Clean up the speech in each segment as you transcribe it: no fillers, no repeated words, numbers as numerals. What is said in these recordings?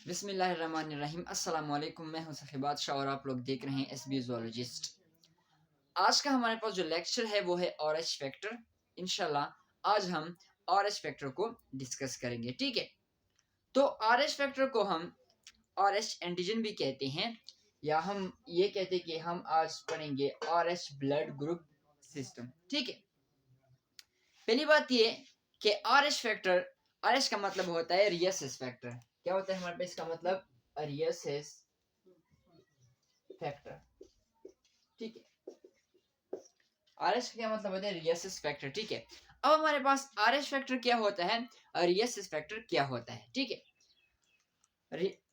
बिस्मिल्लाहिर्रहमानिर्रहीम। अस्सलाम वालेकुम। मैं हूं सखी बादशाह और आप लोग देख रहे हैं एसबी ज़ूलॉजिस्ट। आज का हमारे पास जो लेक्चर है वो है आरएच फैक्टर। इंशाल्लाह आज हम आरएच फैक्टर को डिस्कस करेंगे, ठीक है। तो आरएच फैक्टर को हम आरएच एंटीजन भी कहते हैं, या हम ये कहते हैं कि हम आज पढ़ेंगे आरएच ब्लड ग्रुप सिस्टम, ठीक है। पहली बात ये कि आरएच फैक्टर, आरएच का मतलब होता है रियसिस फैक्टर। क्या होता है हमारे पास इसका मतलब? रियसिस फैक्टर, ठीक है। आरएच का क्या मतलब होता है? रियसिस फैक्टर, ठीक है। अब हमारे पास आरएच फैक्टर क्या होता है और रियसिस फैक्टर क्या होता है, ठीक है।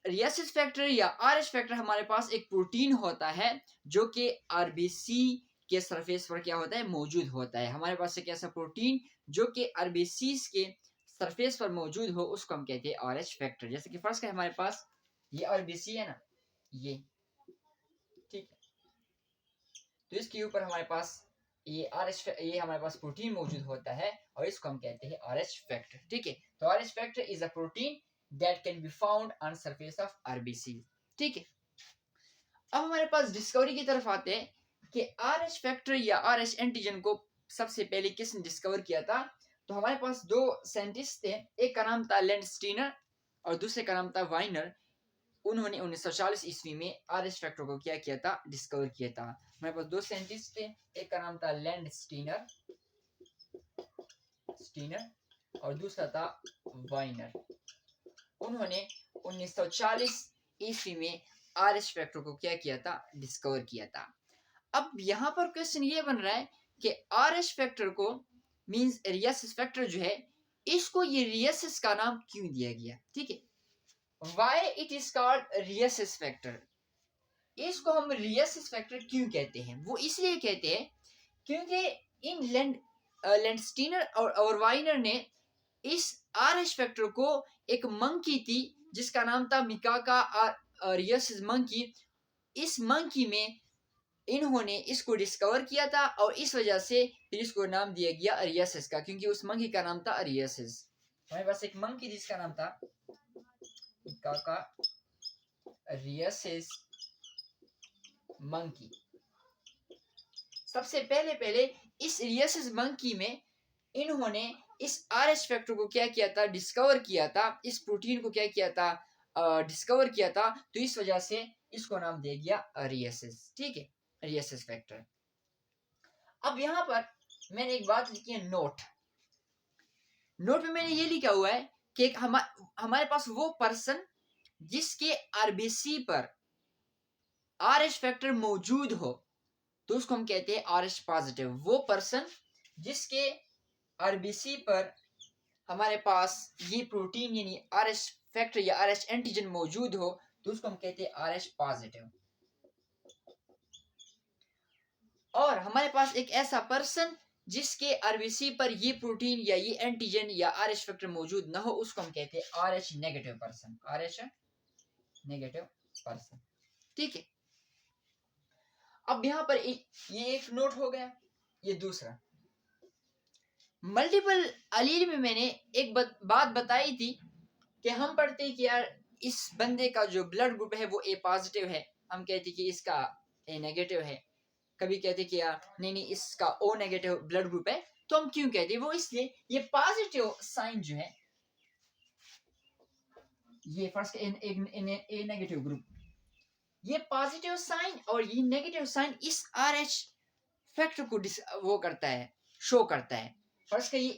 रियसिस फैक्टर या आरएच फैक्टर हमारे पास एक प्रोटीन होता है जो कि आरबीसी के सरफेस पर क्या होता है? मौजूद होता है। हमारे पास एक ऐसा प्रोटीन जो कि आरबीसी के सरफेस पर मौजूद हो, उसको हम कहते हैं आरएच फैक्टर। जैसे कि फर्स्ट है हमारे पास ये आरबीसी है ना, ये, ठीक है। तो इसके ऊपर हमारे पास ये हमारे पास प्रोटीन मौजूद होता है और इसको हम कहते हैं आरएच फैक्टर, ठीक है। तो RH factor is a protein that can be found on surface of RBC, ठीक है। अब हमारे पास डिस्कवरी की तरफ आते हैं कि आरएच फैक्टर या आरएच एंटीजन को सबसे पहले किसने डिस्कवर किया था? तो हमारे पास दो साइंटिस्ट थे, एक का नाम था लैंडस्टीनर और दूसरे का नाम था वाइनर। उन्होंने 1940 ईस्वी में आरएच फैक्टर को क्या किया था? डिस्कवर किया था। हमारे पास दो साइंटिस्ट थे, एक का नाम था लैंड स्टीनर और दूसरा था वाइनर। उन्होंने 1940 ईस्वी में आरएच फैक्टर को क्या किया था? डिस्कवर किया था। अब यहाँ पर क्वेश्चन ये बन रहा है कि आरएच फैक्टर को मींस रियसिस फैक्टर जो है, इसको ये रियसिस का नाम क्यों दिया गया, ठीक है। Why it is called rhesus factor? इसको हम रियसिस फैक्टर क्यों कहते हैं? वो इसलिए कहते हैं क्योंकि इन लैंडस्टीनर और वाइनर ने इस आरएच फैक्टर को, एक मंकी थी जिसका नाम था मिकाका रियसिस मंकी, इस मंकी में इन्होंने इसको डिस्कवर किया था और इस वजह से फिर इसको नाम दिया गया रियसिस का, क्योंकि उस मंकी का नाम था रियसिस। हमारे पास एक मंकी जिसका नाम था मिकाका रियसिस मंकी। सबसे पहले पहले इस रियसिस मंकी में इन्होंने इस आरएच फैक्टर को क्या किया था? डिस्कवर किया था। इस प्रोटीन को क्या किया था? डिस्कवर किया था। तो इस वजह से इसको नाम दे गया रियसिस, ठीक है, रियसिस फैक्टर। अब यहाँ पर मैंने एक बात लिखी है, नोट में मैंने ये लिखा हुआ है कि हमारे पास वो पर्सन जिसके आरबीसी पर आरएच फैक्टर मौजूद हो, तो उसको हम कहते हैं आरएच पॉजिटिव। वो पर्सन जिसके आरबीसी पर हमारे पास ये प्रोटीन यानी आरएच फैक्टर या आरएच एंटीजन मौजूद हो, तो उसको हम कहते हैं आरएच पॉजिटिव। और हमारे पास एक ऐसा पर्सन जिसके आरबीसी पर ये प्रोटीन या ये एंटीजन या आरएच फैक्टर मौजूद ना हो, उसको हम कहते हैं RH negative person, RH negative person, ठीक है। अब यहाँ पर ये एक नोट हो गया। ये दूसरा, मल्टीपल अलील में मैंने एक बात बताई थी कि हम पढ़ते हैं कि यार इस बंदे का जो ब्लड ग्रुप है वो ए पॉजिटिव है, हम कहते हैं कि इसका ए नेगेटिव है। कभी कहते कि यार नहीं नहीं इसका ओ नेगेटिव ब्लड ग्रुप है। तो हम क्यों कहते हैं? वो इसलिए ये पॉजिटिव साइन जो है, ये फर्स्ट ए नेगेटिव ग्रुप, ये पॉजिटिव साइन और ये नेगेटिव साइन इस आरएच फैक्टर को वो करता है, शो करता है। फर्स्ट का ये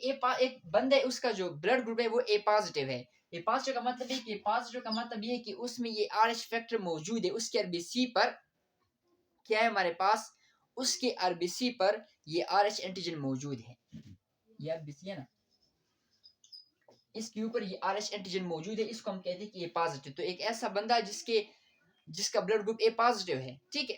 एक बंदा है, उसका जो ब्लड ग्रुप है वो ए पॉजिटिव है। ए पॉजिटिव का मतलब है कि पॉजिटिव का मतलब ये है कि उसमें ये आरएच फैक्टर मौजूद है। उसके आरबीसी पर क्या है हमारे पास? उसके आरबीसी पर ये आरएच एंटीजन मौजूद है। ये आरबीसी है ना, इसके ऊपर ये आरएच एंटीजन मौजूद है, इसको हम कहते हैं कि ये पॉजिटिव। तो एक ऐसा बंदा जिसका ब्लड ग्रुप ए पॉजिटिव है, ठीक है।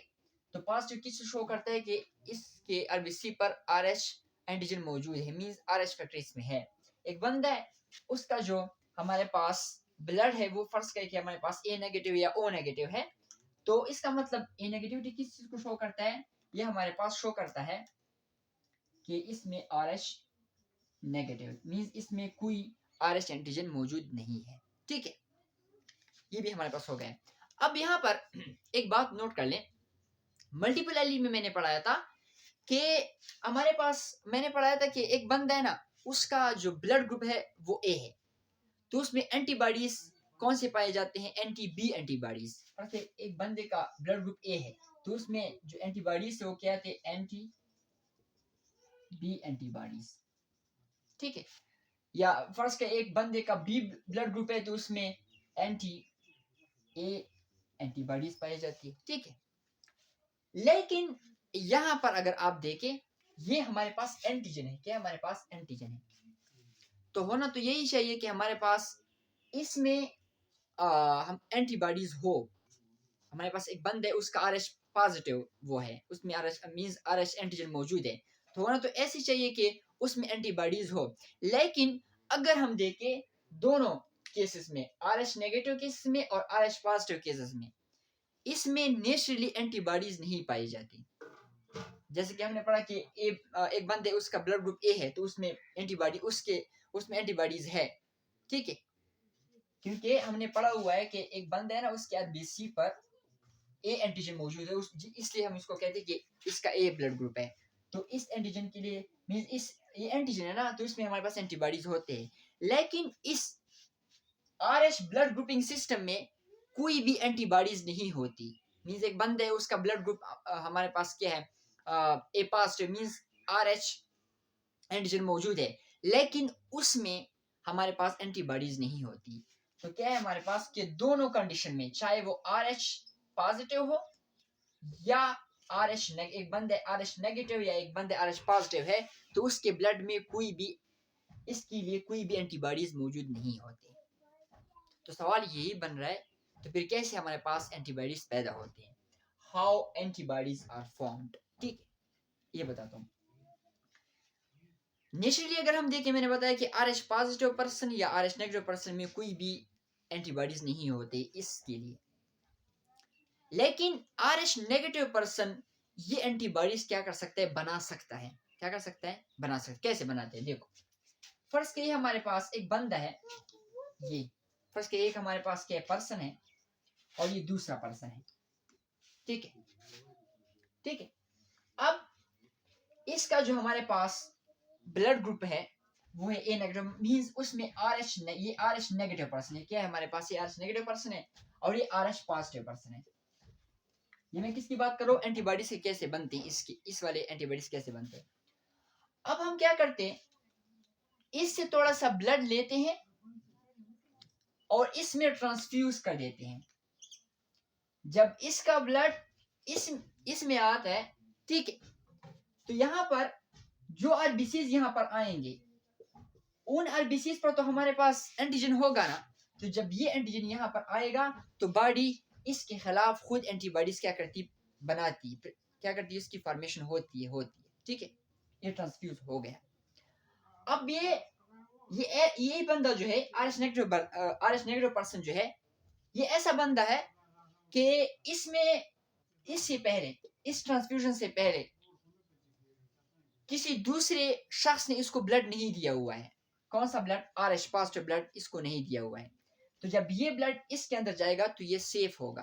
तो पॉजिटिव किस शो करता है? कि इसके आरबीसी पर आरएच एंटीजन मौजूद है, मींस आरएच फैक्टर इसमें है। एक बंदा है, उसका जो हमारे पास ब्लड है वो फर्स्ट का कि हमारे पास ए नेगेटिव या ओ नेगेटिव है। तो इसका मतलब ए नेगेटिविटी किस चीज को शो करता है? ये हमारे पास शो करता है कि इसमें आरएच नेगेटिव, मींस इसमें कोई आरएच एंटीजन मौजूद नहीं है, ठीक है। ये भी हमारे पास हो गया। अब यहाँ पर एक बात नोट कर लें, मल्टीपल एली में मैंने पढ़ाया था कि हमारे पास, मैंने पढ़ाया था कि एक बंदा है ना, उसका जो ब्लड ग्रुप है वो ए है, तो उसमें एंटीबॉडीज कौन से पाए जाते हैं? Anti B antibodies. एक बंदे का ब्लड ग्रुप ए है तो उसमें जो एंटीबॉडीज है वो क्या थे? एंटी बी एंटीबॉडीज, ठीक है। या फर्स्ट का एक बंदे का बी ब्लड ग्रुप है तो उसमें एंटी ए एंटीबॉडीज पाई जाती है, ठीक है। लेकिन यहां पर अगर आप देखें, ये हमारे पास एंटीजन है, क्या हमारे पास एंटीजन है, तो होना तो यही चाहिए कि हमारे पास इसमें हम एंटीबॉडीज हो। हमारे पास एक बंदा है उसका आरएच पॉजिटिव वो है, उसमें आरएच मींस आरएच एंटीजन मौजूद है, तो होना तो ऐसे चाहिए कि उसमें एंटीबॉडीज हो। लेकिन अगर हम देखें दोनों केसेस में, आरएच नेगेटिव केसेस में और आरएच पॉजिटिव केसेस में, इसमें नेचुरली एंटीबॉडीज नहीं पाई जाती। जैसे कि हमने पढ़ा कि एक बंदे उसका ब्लड ग्रुप ए है तो उसमें एंटीबॉडी उसमें एंटीबॉडीज है, ठीक है। क्योंकि हमने पढ़ा हुआ है कि एक बंदा है ना, उसके आरबीसी पर ए एंटीजन मौजूद है, इसलिए हम इसको कहते हैं कि इसका ए ब्लड ग्रुप है। तो इस एंटीजन के लिए मींस ये एंटीजन है ना, तो इसमें हमारे पास एंटीबॉडीज होते हैं। लेकिन इस आरएच ब्लड ग्रुपिंग सिस्टम में कोई भी एंटीबॉडीज नहीं होती। मींस एक बंदा है उसका ब्लड ग्रुप हमारे पास क्या है? ए पॉजिटिव मींस आरएच एंटीजन मौजूद है, लेकिन उसमें हमारे पास एंटीबॉडीज नहीं होती। तो क्या है हमारे पास कि दोनों कंडीशन में, चाहे वो आरएच पॉजिटिव हो या आरएच एक बंदे आरएच नेगेटिव या एक बंदे आरएच पॉजिटिव है, तो उसके ब्लड में कोई भी इसके लिए कोई भी एंटीबॉडीज मौजूद नहीं होती। तो सवाल यही बन रहा है, तो फिर कैसे हमारे पास एंटीबॉडीज पैदा होती हैं? हाउ एंटीबॉडीज आर फॉर्म्ड, ठीक है, ये बताता हूँ। नेचुरली अगर हम देखें, मैंने बताया कि आरएच पॉजिटिव पर्सन या आरएच नेगेटिव पर्सन में कोई भी एंटीबॉडीज नहीं होते इसके लिए। लेकिन आरएच नेगेटिव पर्सन ये एंटीबॉडीज क्या कर सकता है? बना सकता है। क्या कर सकता है? बना सकता है। कैसे बनाते हैं देखो। फर्स्ट के हमारे पास एक बंदा है, ये फर्स्ट के एक हमारे पास क्या पर्सन है और ये दूसरा पर्सन है, ठीक है, ठीक है। अब इसका जो हमारे पास ब्लड ग्रुप है वो है ए नेगेटिव, मींस उसमें आरएच ये आरएच नेगेटिव पर्सन है। क्या है हमारे पास? ये आरएच नेगेटिव पर्सन है और ये आरएच पॉजिटिव पर्सन है। ये मैं किसकी बात कर रहा हूँ? एंटीबॉडी से कैसे बनती है, इसकी इस वाले एंटीबॉडीज कैसे बनते हैं। अब हम क्या करते हैं, इससे थोड़ा सा ब्लड लेते हैं और इसमें ट्रांसफ्यूज कर देते हैं। जब इसका ब्लड इसमें आता है, ठीक है, तो यहां पर जो आरबीसीज यहां पर आएंगे, उन आरबीसीज पर तो हमारे पास एंटीजन होगा ना, तो जब ये एंटीजन यहां पर आएगा तो बॉडी इसके खिलाफ खुद एंटीबॉडीज क्या करती? बनाती, क्या करती है? इसकी फॉर्मेशन होती है, ठीक है। ये ट्रांसफ्यूज हो गया। अब ये बंदा जो है आरएच नेगेटिव पर्सन जो है, ये ऐसा बंदा है कि इससे पहले, इस ट्रांसफ्यूजन से पहले किसी दूसरे शख्स ने इसको ब्लड नहीं दिया हुआ है। कौन सा ब्लड? आरएच पॉजिटिव ब्लड इसको नहीं दिया हुआ है। तो जब ये ब्लड इसके अंदर जाएगा तो ये सेफ होगा।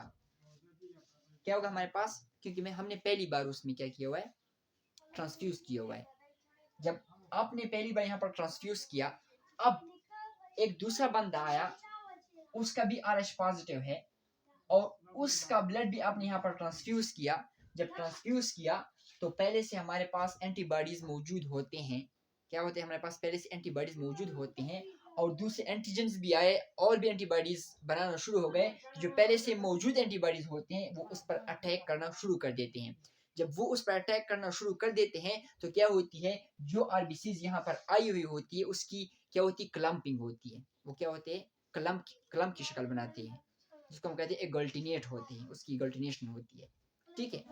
क्या होगा हमारे पास? क्योंकि हमने पहली बार उसमें क्या किया हुआ है? ट्रांसफ्यूज किया हुआ है। जब आपने पहली बार यहाँ पर ट्रांसफ्यूज किया, अब एक दूसरा बंदा आया, उसका भी आरएच पॉजिटिव है और उसका ब्लड भी आपने यहाँ पर ट्रांसफ्यूज किया। जब ट्रांसफ्यूज किया तो पहले से हमारे पास एंटीबॉडीज मौजूद होते हैं। क्या होते हैं? हमारे पास पहले से एंटीबॉडीज मौजूद होते हैं और दूसरे एंटीजेंस भी आए और भी एंटीबॉडीज बनाना शुरू हो गए। जो पहले से मौजूद एंटीबॉडीज होते हैं वो उस पर अटैक करना शुरू कर देते हैं। जब वो उस पर अटैक करना शुरू कर देते हैं तो क्या होती है? जो आरबीसीज यहाँ पर आई हुई होती है उसकी क्या होती है? क्लम्पिंग होती है। वो क्या होते हैं? क्लम्प की शक्ल बनाती है, जिसको हम कहते हैं एगल्टिनेट होती है, उसकी एगल्टिनेशन होती है, ठीक है।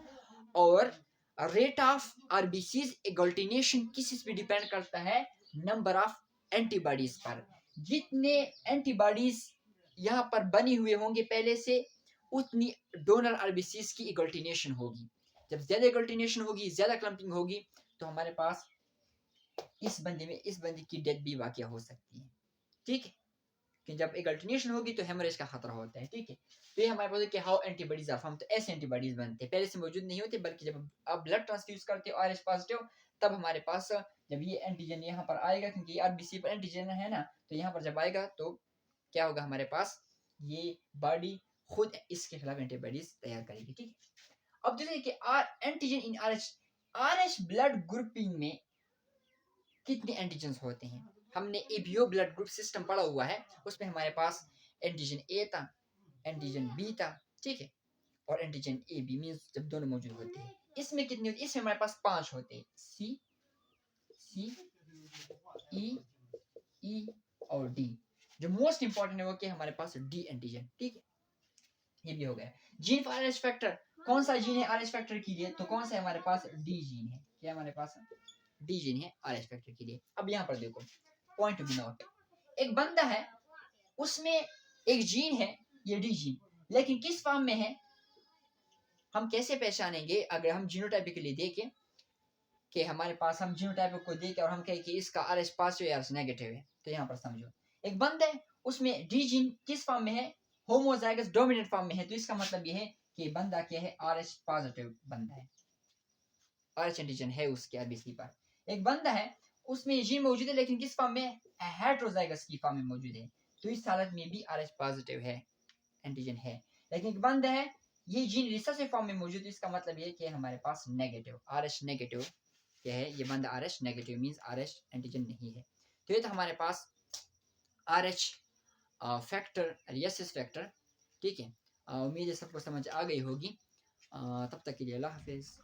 और रेट ऑफ आरबीसीज एगल्टिनेशन किस पे डिपेंड करता है? नंबर ऑफ एंटीबॉडीज पर। जितने एंटीबॉडीज यहाँ पर बनी हुए होंगे पहले से, उतनी डोनर आरबीसीज की एगल्टिनेशन होगी। जब ज्यादा एगल्टिनेशन होगी, ज्यादा क्लम्पिंग होगी, तो हमारे पास इस बंदे की डेथ भी वाकया हो सकती है, ठीक है। कि जब एक अल्टरनेशन होगी तो हेमरेज का खतरा होता है, ठीक है। तो ये हमारे पास है कि हाउ एंटीबॉडीज आर फॉर्म, तो ऐसे एंटीबॉडीज बनते हैं, पहले से मौजूद नहीं होते, बल्कि जब आप ब्लड ट्रांसफ्यूज करते हो RH पॉजिटिव, तब हमारे पास जब ये एंटीजन यहाँ पर आएगा, क्योंकि आरबीसी पर एंटीजन है ना, तो यहाँ पर जब आएगा तो क्या होगा, हमारे पास ये बॉडी खुद इसके खिलाफ एंटीबॉडीज तैयार करेगी, ठीक है। अब देखिए कि एंटीजन इन RH ब्लड ग्रुपिंग में कितने एंटीजन होते हैं। हमने एबीओ ब्लड ग्रुप सिस्टम पढ़ा हुआ है, उसमें हमारे पास एंटीजन ए था, एंटीजन बी था, ठीक है, और एंटीजन ए बी मींस जब दोनों मौजूद होते हैं। इसमें कितने होते हैं, इसमें हमारे पास 5 होते हैं, सी सी ई ई और डी। जो मोस्ट इंपॉर्टेंट है वो कि हमारे पास डी एंटीजन, ठीक है। ये भी हो गया। जीन फॉर आरएच फैक्टर, कौन सा जीन है आरएच फैक्टर के लिए, तो कौन सा है हमारे पास, डी जीन है। क्या हमारे पास डी जीन है आरएच फैक्टर के लिए। अब यहाँ पर देखो पॉइंट टू बी नोट, एक बंदा है उसमें एक जीन है ये डी जीन, लेकिन किस फॉर्म में है, हम कैसे पहचानेंगे, अगर हम जीनोटाइपिकली देखें कि हमारे पास, हम जीनोटाइप को देखें और हम कहें कि इसका आरएच पॉजिटिव या आरएच नेगेटिव है, तो यहाँ पर समझो एक बंदा है उसमें डी जीन किस फॉर्म में है, होमोजाइगस डोमिनेंट फॉर्म में है, तो इसका मतलब ये है कि बंदा क्या है, आरएच पॉजिटिव बंदा है, आरएच एंटीजन है उसके आरबीसी पर। एक बंदा है उसमें ये जीन मौजूद है लेकिन किस फॉर्म में, हेटेरोजाइगस की फॉर्म में मौजूद है, तो इस हालत में भी आरएच पॉजिटिव है, एंटीजन है। लेकिन एक बंदा है ये जीन रिसेसिव फॉर्म में मौजूद है, इसका मतलब ये कि हमारे पास नेगेटिव, आरएच नेगेटिव क्या है, ये बंदा RH negative means RH antigen नहीं है। तो ये तो हमारे पास आरएच फैक्टर, रिसेसिव फैक्टर, ठीक है। उम्मीद है सबको समझ आ गई होगी। तब तक के लिए अल्लाह हाफिज।